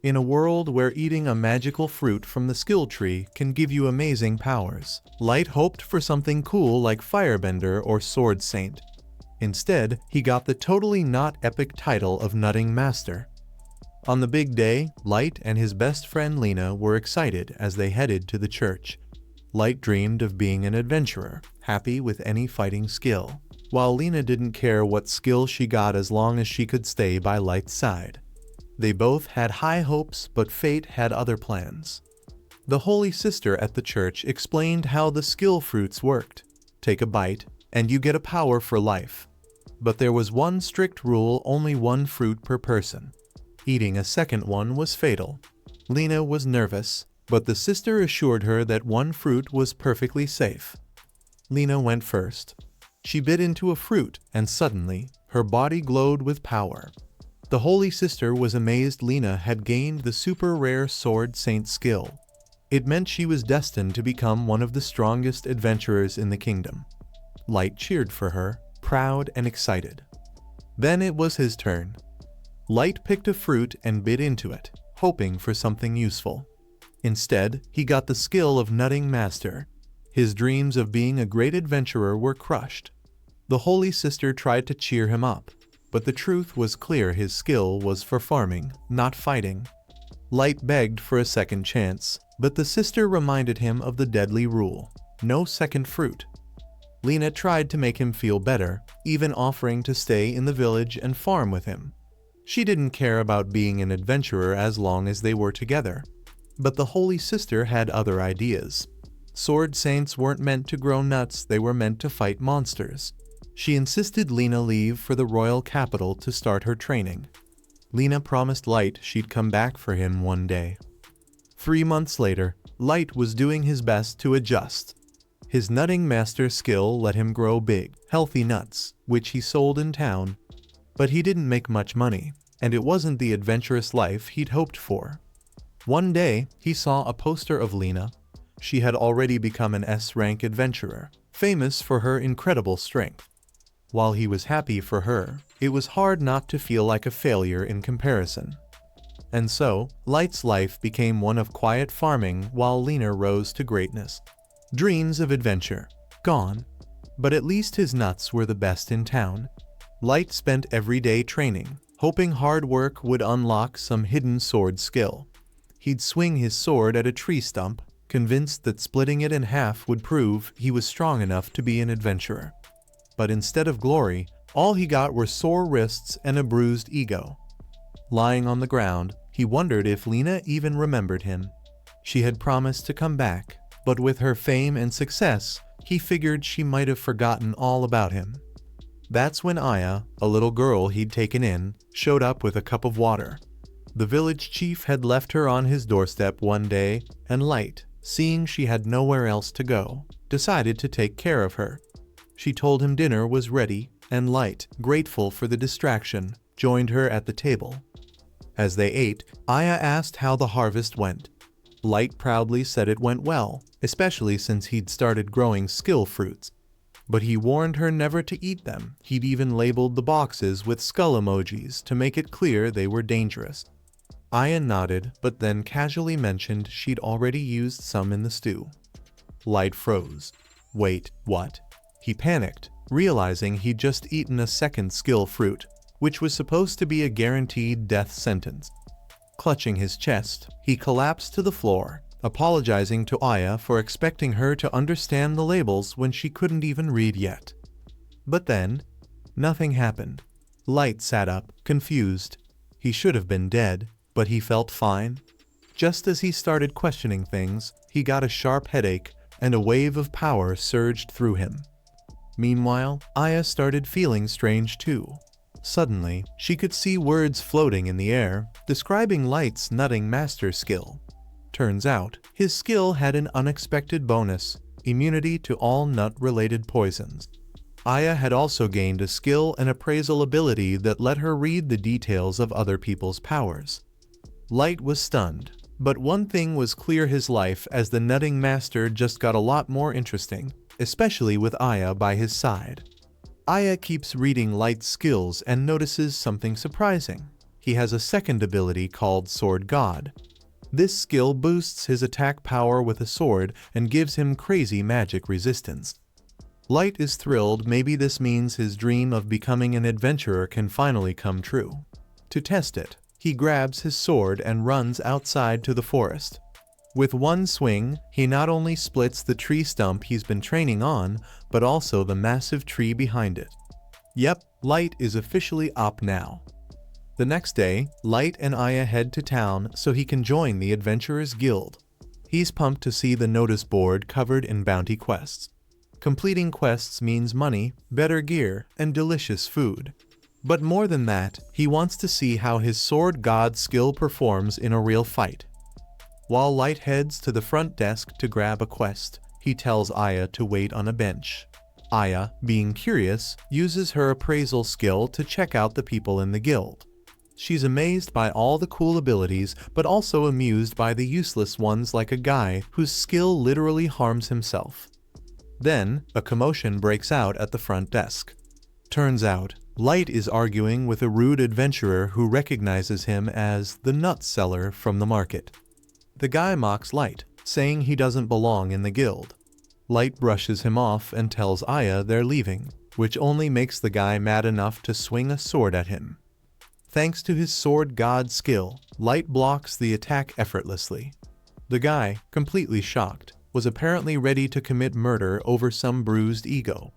In a world where eating a magical fruit from the skill tree can give you amazing powers, Light hoped for something cool like Firebender or Sword Saint. Instead, he got the totally not epic title of Nutting Master. On the big day, Light and his best friend Lena were excited as they headed to the church. Light dreamed of being an adventurer, happy with any fighting skill, while Lena didn't care what skill she got as long as she could stay by Light's side. They both had high hopes, but fate had other plans. The Holy Sister at the church explained how the skill fruits worked. Take a bite, and you get a power for life. But there was one strict rule: only one fruit per person. Eating a second one was fatal. Lena was nervous, but the sister assured her that one fruit was perfectly safe. Lena went first. She bit into a fruit, and suddenly, her body glowed with power. The Holy Sister was amazed Lena had gained the super rare Sword Saint skill. It meant she was destined to become one of the strongest adventurers in the kingdom. Light cheered for her, proud and excited. Then it was his turn. Light picked a fruit and bit into it, hoping for something useful. Instead, he got the skill of Nutting Master. His dreams of being a great adventurer were crushed. The Holy Sister tried to cheer him up, but the truth was clear: his skill was for farming, not fighting. Light begged for a second chance, but the sister reminded him of the deadly rule: no second fruit. Lena tried to make him feel better, even offering to stay in the village and farm with him. She didn't care about being an adventurer as long as they were together. But the Holy Sister had other ideas. Sword Saints weren't meant to grow nuts, they were meant to fight monsters. She insisted Lena leave for the royal capital to start her training. Lena promised Light she'd come back for him one day. 3 months later, Light was doing his best to adjust. His Nutting Master skill let him grow big, healthy nuts, which he sold in town. But he didn't make much money, and it wasn't the adventurous life he'd hoped for. One day, he saw a poster of Lena. She had already become an S-rank adventurer, famous for her incredible strength. While he was happy for her, it was hard not to feel like a failure in comparison. And so, Light's life became one of quiet farming while Lena rose to greatness. Dreams of adventure, gone. But at least his nuts were the best in town. Light spent every day training, hoping hard work would unlock some hidden sword skill. He'd swing his sword at a tree stump, convinced that splitting it in half would prove he was strong enough to be an adventurer. But instead of glory, all he got were sore wrists and a bruised ego. Lying on the ground, he wondered if Lena even remembered him. She had promised to come back, but with her fame and success, he figured she might have forgotten all about him. That's when Aya, a little girl he'd taken in, showed up with a cup of water. The village chief had left her on his doorstep one day, and Light, seeing she had nowhere else to go, decided to take care of her. She told him dinner was ready, and Light, grateful for the distraction, joined her at the table. As they ate, Aya asked how the harvest went. Light proudly said it went well, especially since he'd started growing skill fruits. But he warned her never to eat them. He'd even labeled the boxes with skull emojis to make it clear they were dangerous. Aya nodded, but then casually mentioned she'd already used some in the stew. Light froze. Wait, what? He panicked, realizing he'd just eaten a second skill fruit, which was supposed to be a guaranteed death sentence. Clutching his chest, he collapsed to the floor, apologizing to Aya for expecting her to understand the labels when she couldn't even read yet. But then, nothing happened. Light sat up, confused. He should have been dead, but he felt fine. Just as he started questioning things, he got a sharp headache, and a wave of power surged through him. Meanwhile, Aya started feeling strange too. Suddenly, she could see words floating in the air, describing Light's Nutting Master skill. Turns out, his skill had an unexpected bonus: immunity to all nut-related poisons. Aya had also gained a skill and appraisal ability that let her read the details of other people's powers. Light was stunned, but one thing was clear: his life as the Nutting Master just got a lot more interesting, especially with Aya by his side. Aya keeps reading Light's skills and notices something surprising. he has a second ability called Sword God. This skill boosts his attack power with a sword and gives him crazy magic resistance. Light is thrilled. Maybe this means his dream of becoming an adventurer can finally come true. To test it, he grabs his sword and runs outside to the forest. With one swing, he not only splits the tree stump he's been training on, but also the massive tree behind it. Yep, Light is officially up now. The next day, Light and Aya head to town so he can join the Adventurers Guild. He's pumped to see the notice board covered in bounty quests. Completing quests means money, better gear, and delicious food. But more than that, he wants to see how his Sword God skill performs in a real fight. While Light heads to the front desk to grab a quest, he tells Aya to wait on a bench. Aya, being curious, uses her appraisal skill to check out the people in the guild. She's amazed by all the cool abilities, but also amused by the useless ones like a guy whose skill literally harms himself. Then, a commotion breaks out at the front desk. Turns out, Light is arguing with a rude adventurer who recognizes him as the nut seller from the market. The guy mocks Light, saying he doesn't belong in the guild. Light brushes him off and tells Aya they're leaving, which only makes the guy mad enough to swing a sword at him. Thanks to his Sword God skill, Light blocks the attack effortlessly. The guy, completely shocked, was apparently ready to commit murder over some bruised ego.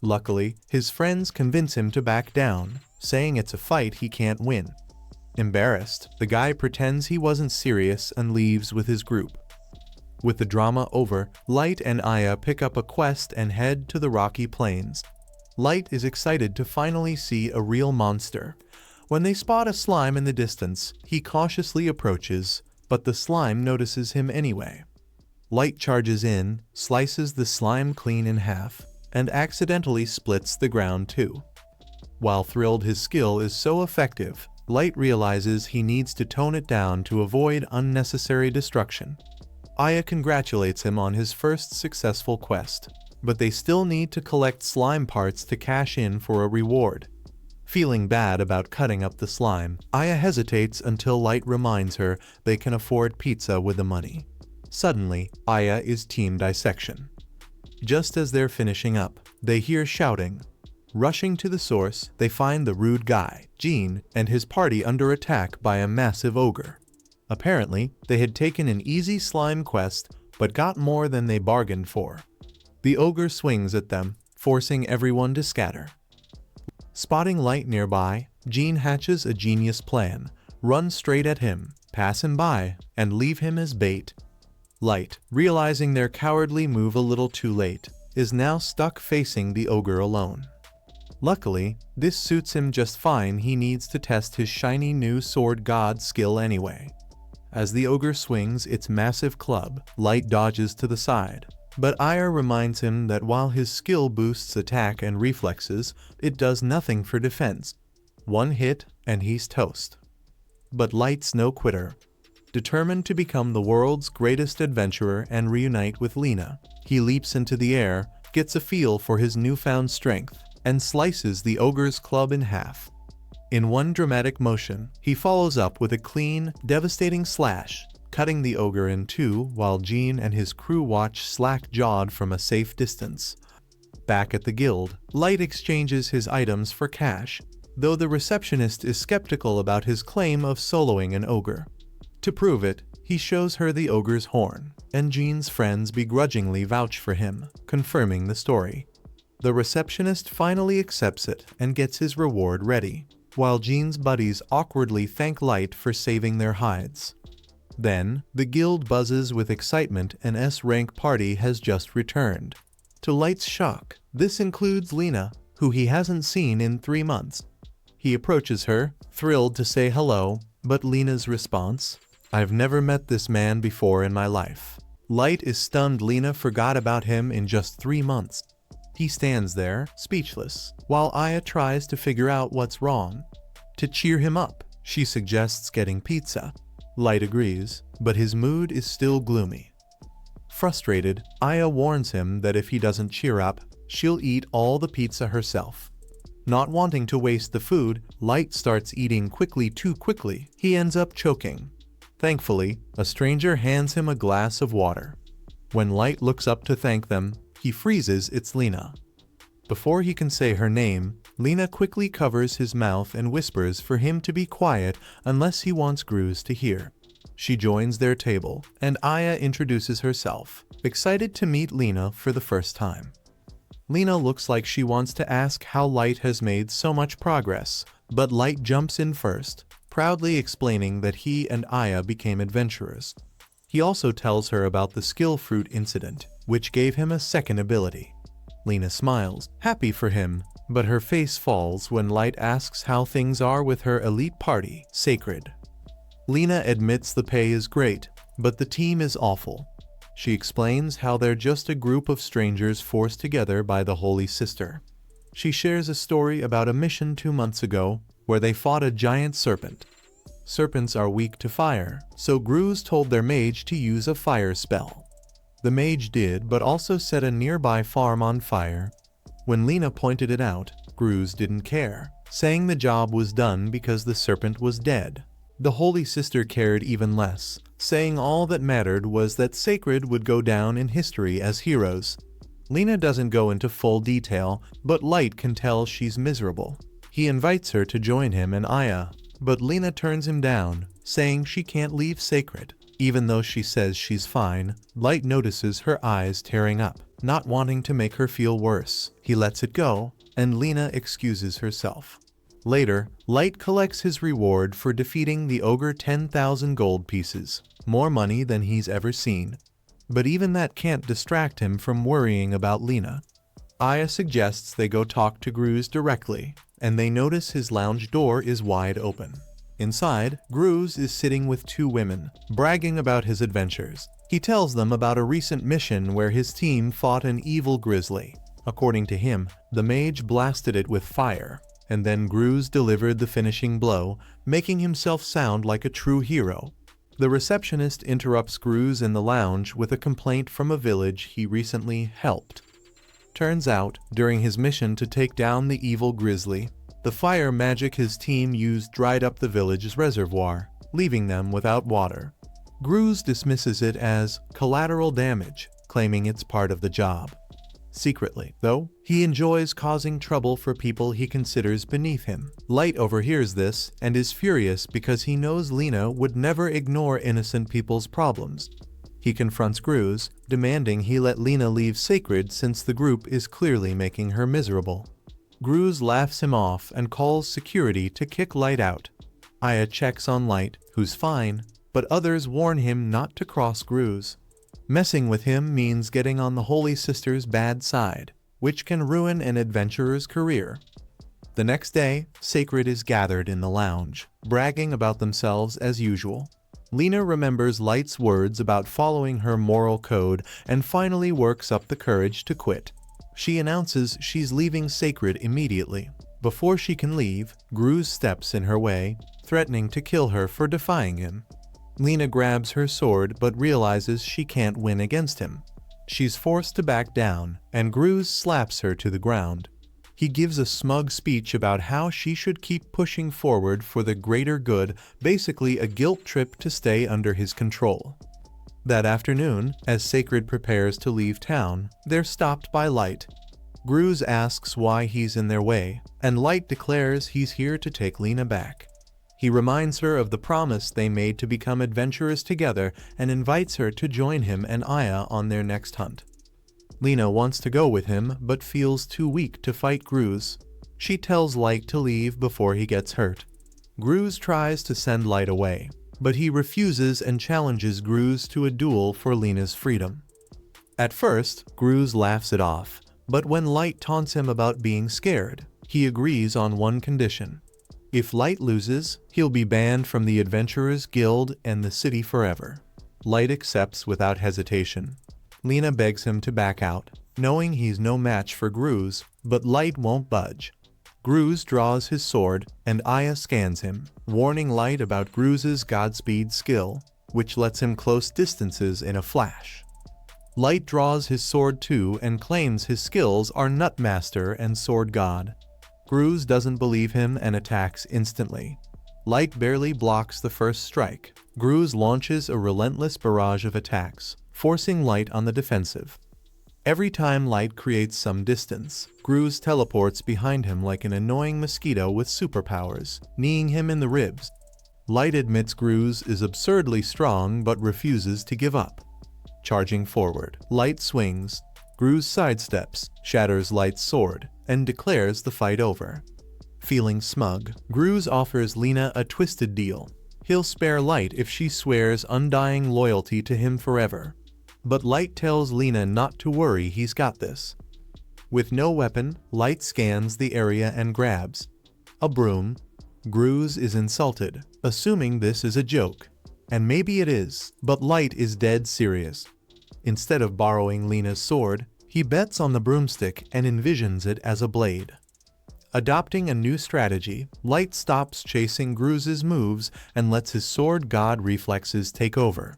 Luckily, his friends convince him to back down, saying it's a fight he can't win. Embarrassed, the guy pretends he wasn't serious and leaves with his group. With the drama over, Light and Aya pick up a quest and head to the Rocky Plains. Light is excited to finally see a real monster. When they spot a slime in the distance, he cautiously approaches, but the slime notices him anyway. Light charges in, slices the slime clean in half, and accidentally splits the ground too. While thrilled his skill is so effective, Light realizes he needs to tone it down to avoid unnecessary destruction. Aya congratulates him on his first successful quest, but they still need to collect slime parts to cash in for a reward. Feeling bad about cutting up the slime, Aya hesitates until Light reminds her they can afford pizza with the money. Suddenly, Aya is Team Dissection. Just as they're finishing up, they hear shouting. Rushing to the source, they find the rude guy, Gene, and his party under attack by a massive ogre. Apparently, they had taken an easy slime quest, but got more than they bargained for. The ogre swings at them, forcing everyone to scatter. Spotting Light nearby, Gene hatches a genius plan: run straight at him, pass him by, and leave him as bait. Light, realizing their cowardly move a little too late, is now stuck facing the ogre alone. Luckily, this suits him just fine. He needs to test his shiny new Sword God skill anyway. As the ogre swings its massive club, Light dodges to the side, but Aya reminds him that while his skill boosts attack and reflexes, it does nothing for defense. One hit, and he's toast. But Light's no quitter. Determined to become the world's greatest adventurer and reunite with Lena, he leaps into the air, gets a feel for his newfound strength, and slices the ogre's club in half. In one dramatic motion, he follows up with a clean, devastating slash, cutting the ogre in two while Gene and his crew watch slack-jawed from a safe distance. Back at the guild, Light exchanges his items for cash, though the receptionist is skeptical about his claim of soloing an ogre. To prove it, he shows her the ogre's horn, and Gene's friends begrudgingly vouch for him, confirming the story. The receptionist finally accepts it and gets his reward ready, while Gene's buddies awkwardly thank Light for saving their hides. Then, the guild buzzes with excitement. An S-rank party has just returned. To Light's shock, this includes Lena, who he hasn't seen in 3 months. He approaches her, thrilled to say hello, but Lena's response? "I've never met this man before in my life." Light is stunned. Lena forgot about him in just 3 months. He stands there, speechless, while Aya tries to figure out what's wrong. To cheer him up, she suggests getting pizza. Light agrees, but his mood is still gloomy. Frustrated, Aya warns him that if he doesn't cheer up, she'll eat all the pizza herself. Not wanting to waste the food, Light starts eating too quickly. He ends up choking. Thankfully, a stranger hands him a glass of water. When Light looks up to thank them, he freezes. It's Lena. Before he can say her name, Lena quickly covers his mouth and whispers for him to be quiet unless he wants Gruz to hear. She joins their table, and Aya introduces herself, excited to meet Lena for the first time. Lena looks like she wants to ask how Light has made so much progress, but Light jumps in first, proudly explaining that he and Aya became adventurers. He also tells her about the skill fruit incident, which gave him a second ability. Lena smiles, happy for him, but her face falls when Light asks how things are with her elite party, Sacred. Lena admits the pay is great, but the team is awful. She explains how they're just a group of strangers forced together by the Holy Sister. She shares a story about a mission 2 months ago where they fought a giant serpent. Serpents are weak to fire, so Gruz told their mage to use a fire spell. The mage did, but also set a nearby farm on fire. When Lena pointed it out, Gruz didn't care, saying the job was done because the serpent was dead. The Holy Sister cared even less, saying all that mattered was that Sacred would go down in history as heroes. Lena doesn't go into full detail, but Light can tell she's miserable. He invites her to join him and Aya, but Lena turns him down, saying she can't leave Sacred. Even though she says she's fine, Light notices her eyes tearing up, not wanting to make her feel worse. He lets it go, and Lena excuses herself. Later, Light collects his reward for defeating the ogre 10,000 gold pieces, more money than he's ever seen. But even that can't distract him from worrying about Lena. Aya suggests they go talk to Gruz directly, and they notice his lounge door is wide open. Inside, Gruz is sitting with 2 women, bragging about his adventures. He tells them about a recent mission where his team fought an evil grizzly. According to him, the mage blasted it with fire, and then Gruz delivered the finishing blow, making himself sound like a true hero. The receptionist interrupts Gruz in the lounge with a complaint from a village he recently helped. Turns out, during his mission to take down the evil grizzly, the fire magic his team used dried up the village's reservoir, leaving them without water. Gruz dismisses it as collateral damage, claiming it's part of the job. Secretly, though, he enjoys causing trouble for people he considers beneath him. Light overhears this and is furious because he knows Lena would never ignore innocent people's problems. He confronts Gruz, demanding he let Lena leave Sacred since the group is clearly making her miserable. Gruz laughs him off and calls security to kick Light out. Aya checks on Light, who's fine, but others warn him not to cross Gruz. Messing with him means getting on the Holy Sister's bad side, which can ruin an adventurer's career. The next day, Sacred is gathered in the lounge, bragging about themselves as usual. Lena remembers Light's words about following her moral code and finally works up the courage to quit. She announces she's leaving Sacred immediately. Before she can leave, Gruz steps in her way, threatening to kill her for defying him. Lena grabs her sword but realizes she can't win against him. She's forced to back down, and Gruz slaps her to the ground. He gives a smug speech about how she should keep pushing forward for the greater good, basically a guilt trip to stay under his control. That afternoon, as Sacred prepares to leave town, they're stopped by Light. Gruz asks why he's in their way, and Light declares he's here to take Lena back. He reminds her of the promise they made to become adventurers together and invites her to join him and Aya on their next hunt. Lena wants to go with him but feels too weak to fight Gruz. She tells Light to leave before he gets hurt. Gruz tries to send Light away, but he refuses and challenges Gruz to a duel for Lena's freedom. At first, Gruz laughs it off, but when Light taunts him about being scared, he agrees on one condition. If Light loses, he'll be banned from the Adventurers Guild and the city forever. Light accepts without hesitation. Lena begs him to back out, knowing he's no match for Gruz, but Light won't budge. Gruz draws his sword, and Aya scans him, warning Light about Gruz's Godspeed skill, which lets him close distances in a flash. Light draws his sword too and claims his skills are Nutmaster and Sword God. Gruz doesn't believe him and attacks instantly. Light barely blocks the first strike. Gruz launches a relentless barrage of attacks, forcing Light on the defensive. Every time Light creates some distance, Gruz teleports behind him like an annoying mosquito with superpowers, kneeing him in the ribs. Light admits Gruz is absurdly strong but refuses to give up. Charging forward, Light swings. Gruz sidesteps, shatters Light's sword, and declares the fight over. Feeling smug, Gruz offers Lina a twisted deal. He'll spare Light if she swears undying loyalty to him forever. But Light tells Lina not to worry, he's got this. With no weapon, Light scans the area and grabs a broom. Gruz is insulted, assuming this is a joke. And maybe it is, but Light is dead serious. Instead of borrowing Lina's sword, he bets on the broomstick and envisions it as a blade. Adopting a new strategy, Light stops chasing Gruz's moves and lets his sword god reflexes take over.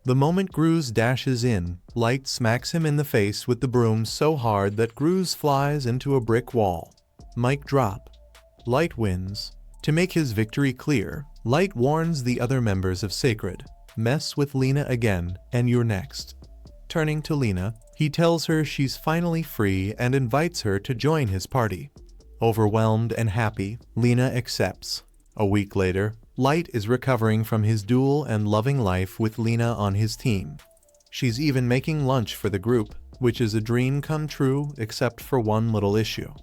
The moment Gruz dashes in, Light smacks him in the face with the broom so hard that Gruz flies into a brick wall. Mic drop. Light wins. To make his victory clear, Light warns the other members of Sacred, "Mess with Lina again, and you're next." Turning to Lina, he tells her she's finally free and invites her to join his party. Overwhelmed and happy, Lina accepts. A week later, Light is recovering from his duel and loving life with Lina on his team. She's even making lunch for the group, which is a dream come true except for one little issue.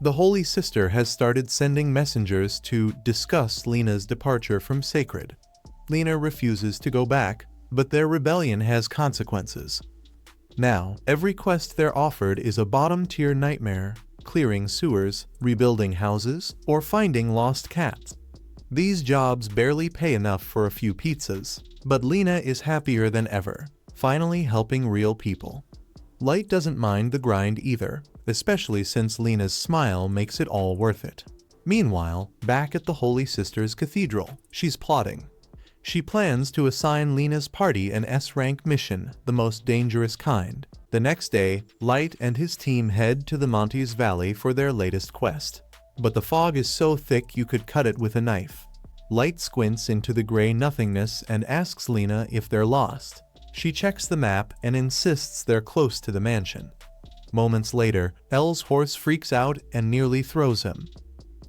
The Holy Sister has started sending messengers to discuss Lina's departure from Sacred. Lina refuses to go back, but their rebellion has consequences. Now, every quest they're offered is a bottom-tier nightmare: clearing sewers, rebuilding houses, or finding lost cats. These jobs barely pay enough for a few pizzas, but Lina is happier than ever, finally helping real people. Light doesn't mind the grind either, especially since Lina's smile makes it all worth it. Meanwhile, back at the Holy Sister's cathedral, she's plotting. She plans to assign Lina's party an S-rank mission, the most dangerous kind. The next day, Light and his team head to the Montes Valley for their latest quest. But the fog is so thick you could cut it with a knife. Light squints into the gray nothingness and asks Lina if they're lost. She checks the map and insists they're close to the mansion. Moments later, Elle's horse freaks out and nearly throws him.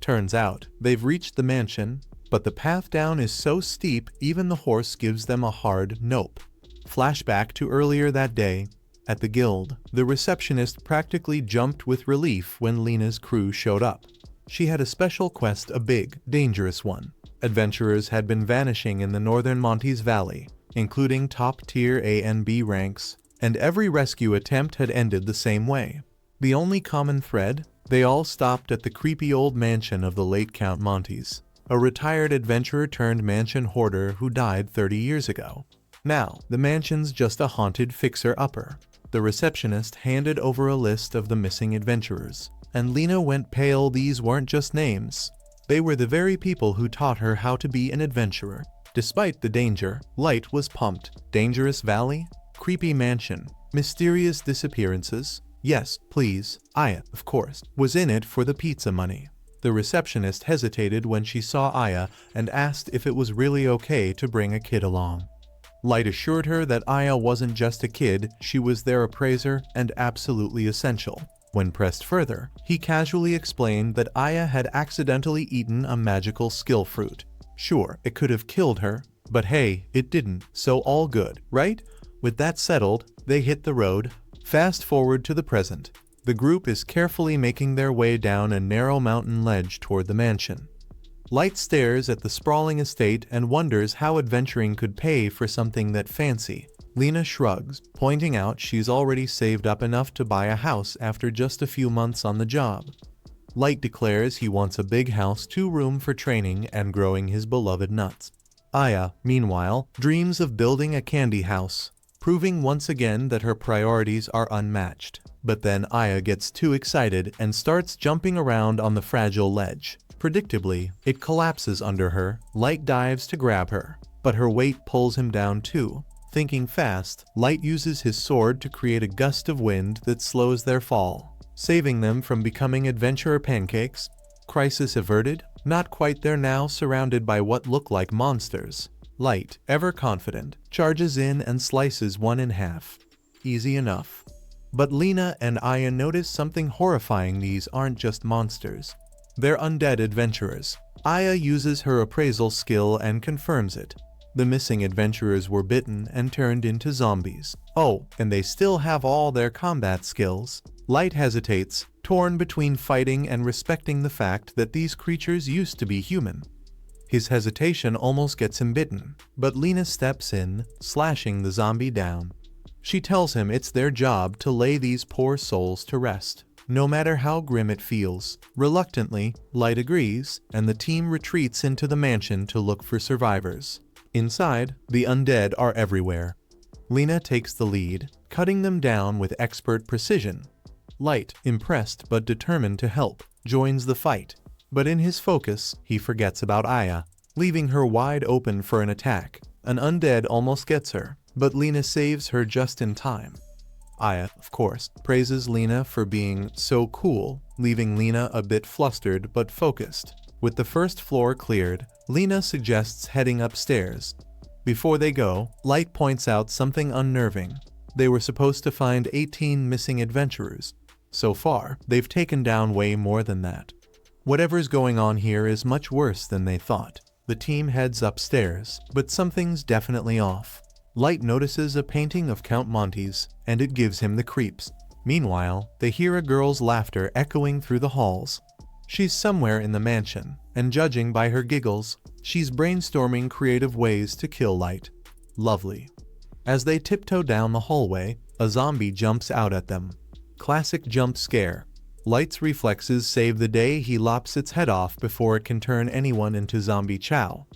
Turns out, they've reached the mansion, but the path down is so steep even the horse gives them a hard nope. Flashback to earlier that day. At the guild, the receptionist practically jumped with relief when Lina's crew showed up. She had a special quest, a big, dangerous one. Adventurers had been vanishing in the northern Montes Valley, including top-tier A and B ranks, and every rescue attempt had ended the same way. The only common thread? They all stopped at the creepy old mansion of the late Count Montes, a retired adventurer turned mansion hoarder who died 30 years ago. Now, the mansion's just a haunted fixer-upper. The receptionist handed over a list of the missing adventurers, and Lina went pale. These weren't just names. They were the very people who taught her how to be an adventurer. Despite the danger, Light was pumped. Dangerous valley? Creepy mansion? Mysterious disappearances? Yes, please. Aya, of course, was in it for the pizza money. The receptionist hesitated when she saw Aya and asked if it was really okay to bring a kid along. Light assured her that Aya wasn't just a kid, she was their appraiser and absolutely essential. When pressed further, he casually explained that Aya had accidentally eaten a magical skill fruit. Sure, it could have killed her, but hey, it didn't, so all good, right? With that settled, they hit the road. Fast forward to the present. The group is carefully making their way down a narrow mountain ledge toward the mansion. Light stares at the sprawling estate and wonders how adventuring could pay for something that fancy. Lina shrugs, pointing out she's already saved up enough to buy a house after just a few months on the job. Light declares he wants a big house, 2 rooms for training and growing his beloved nuts. Aya, meanwhile, dreams of building a candy house, proving once again that her priorities are unmatched. But then Aya gets too excited and starts jumping around on the fragile ledge. Predictably, it collapses under her. Light dives to grab her, but her weight pulls him down too. Thinking fast, Light uses his sword to create a gust of wind that slows their fall, saving them from becoming adventurer pancakes. Crisis averted? Not quite. They're now surrounded by what look like monsters. Light, ever confident, charges in and slices one in half. Easy enough. But Lena and Aya notice something horrifying. These aren't just monsters. They're undead adventurers. Aya uses her appraisal skill and confirms it. The missing adventurers were bitten and turned into zombies. Oh, and they still have all their combat skills. Light hesitates, torn between fighting and respecting the fact that these creatures used to be human. His hesitation almost gets him bitten, but Lena steps in, slashing the zombie down. She tells him it's their job to lay these poor souls to rest, no matter how grim it feels. Reluctantly, Light agrees, and the team retreats into the mansion to look for survivors. Inside, the undead are everywhere. Lena takes the lead, cutting them down with expert precision. Light, impressed but determined to help, joins the fight. But in his focus, he forgets about Aya, leaving her wide open for an attack. An undead almost gets her, but Lena saves her just in time. Aya, of course, praises Lena for being so cool, leaving Lena a bit flustered but focused. With the first floor cleared, Lena suggests heading upstairs. Before they go, Light points out something unnerving. They were supposed to find 18 missing adventurers. So far, they've taken down way more than that. Whatever's going on here is much worse than they thought. The team heads upstairs, but something's definitely off. Light notices a painting of Count Monty's, and it gives him the creeps. Meanwhile, they hear a girl's laughter echoing through the halls. She's somewhere in the mansion, and judging by her giggles, she's brainstorming creative ways to kill Light. Lovely. As they tiptoe down the hallway, a zombie jumps out at them. Classic jump scare. Light's reflexes save the day. He lops its head off before it can turn anyone into zombie chow.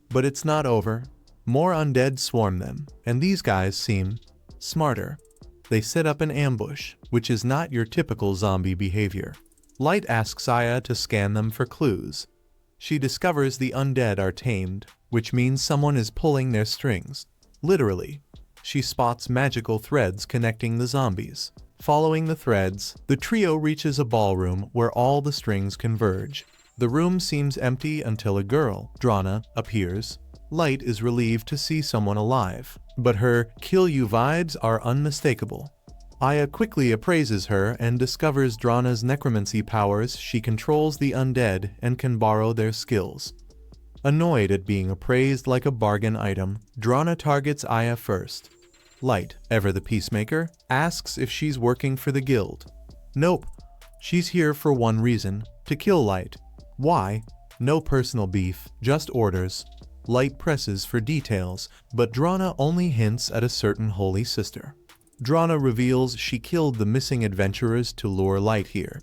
But it's not over. More undead swarm them, and these guys seem smarter. They set up an ambush, which is not your typical zombie behavior. Light asks Aya to scan them for clues. She discovers the undead are tamed, which means someone is pulling their strings. Literally. She spots magical threads connecting the zombies. Following the threads, the trio reaches a ballroom where all the strings converge. The room seems empty until a girl, Drana, appears. Light is relieved to see someone alive, but her "kill you" vibes are unmistakable. Aya quickly appraises her and discovers Drana's necromancy powers. She controls the undead and can borrow their skills. Annoyed at being appraised like a bargain item, Drana targets Aya first. Light, ever the peacemaker, asks if she's working for the guild. Nope. She's here for one reason, to kill Light. Why? No personal beef, just orders. Light presses for details, but Drana only hints at a certain holy sister. Drana reveals she killed the missing adventurers to lure Light here.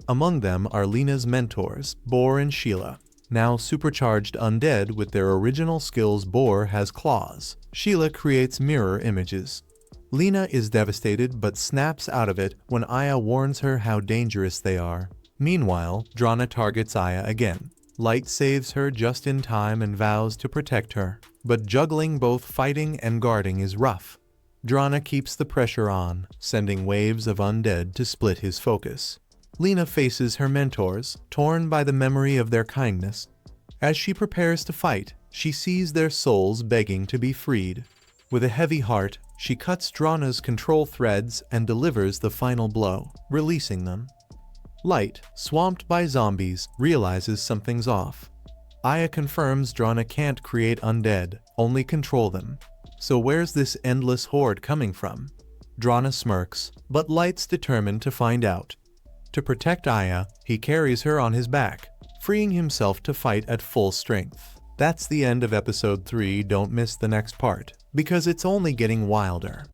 Among them are Lena's mentors, Bor and Sheila. Now supercharged undead with their original skills. Bor has claws. Sheila creates mirror images. Lena is devastated but snaps out of it when Aya warns her how dangerous they are. Meanwhile, Drana targets Aya again. Light saves her just in time and vows to protect her. But juggling both fighting and guarding is rough. Drana keeps the pressure on, sending waves of undead to split his focus. Lena faces her mentors, torn by the memory of their kindness. As she prepares to fight, she sees their souls begging to be freed. With a heavy heart, she cuts Drana's control threads and delivers the final blow, releasing them. Light, swamped by zombies, realizes something's off. Aya confirms Drana can't create undead, only control them. So where's this endless horde coming from? Drana smirks, but Light's determined to find out. To protect Aya, he carries her on his back, freeing himself to fight at full strength. That's the end of episode 3. Don't miss the next part, because it's only getting wilder.